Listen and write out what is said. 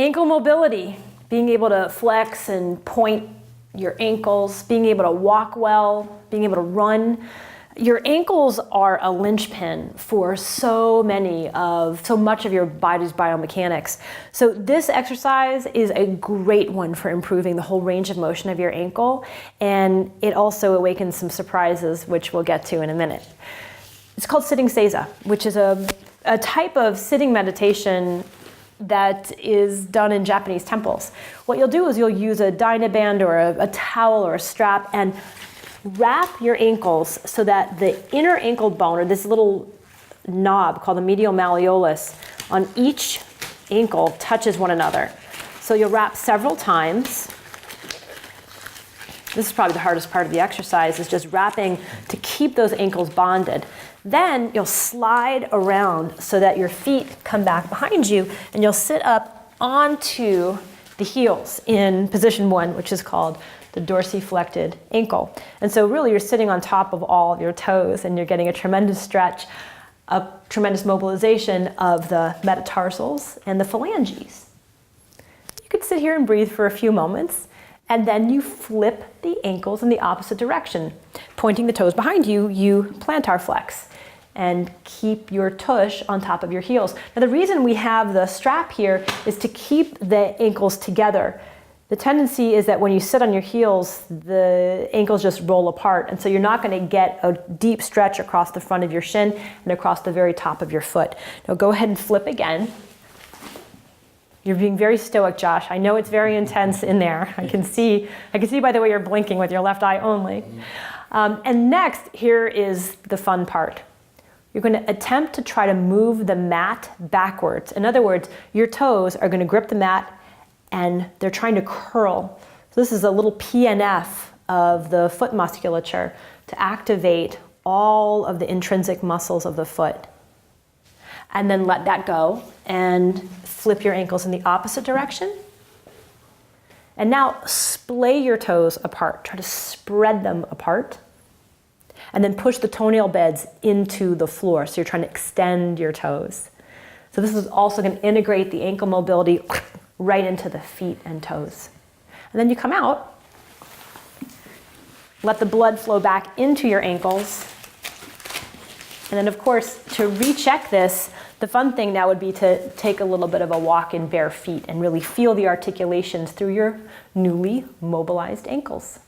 Ankle mobility, being able to flex and point your ankles, being able to walk well, being able to run. Your ankles are a linchpin for so much of your body's biomechanics. So this exercise is a great one for improving the whole range of motion of your ankle, and it also awakens some surprises, which we'll get to in a minute. It's called sitting seiza, which is a type of sitting meditation that is done in Japanese temples. What you'll do is you'll use a Dynaband or a towel or a strap and wrap your ankles so that the inner ankle bone, or this little knob called the medial malleolus, on each ankle touches one another. So you'll wrap several times. This is probably the hardest part of the exercise, is just wrapping to keep those ankles bonded. Then you'll slide around so that your feet come back behind you, and you'll sit up onto the heels in position 1, which is called the dorsiflected ankle. And so really you're sitting on top of all of your toes, and you're getting a tremendous stretch, a tremendous mobilization of the metatarsals and the phalanges. You could sit here and breathe for a few moments, and then you flip the ankles in the opposite direction. Pointing the toes behind you, you plantar flex and keep your tush on top of your heels. Now the reason we have the strap here is to keep the ankles together. The tendency is that when you sit on your heels, the ankles just roll apart, and so you're not going to get a deep stretch across the front of your shin and across the very top of your foot. Now go ahead and flip again. You're being very stoic, Josh. I know it's very intense in there. I can see by the way you're blinking with your left eye only. And next, here is the fun part. You're going to attempt to try to move the mat backwards. In other words, your toes are going to grip the mat, and they're trying to curl. So this is a little PNF of the foot musculature to activate all of the intrinsic muscles of the foot. And then let that go and flip your ankles in the opposite direction. And now splay your toes apart. Try to spread them apart. And then push the toenail beds into the floor. So you're trying to extend your toes. So this is also going to integrate the ankle mobility right into the feet and toes. And then you come out, let the blood flow back into your ankles. And then of course, to recheck this, the fun thing now would be to take a little bit of a walk in bare feet and really feel the articulations through your newly mobilized ankles.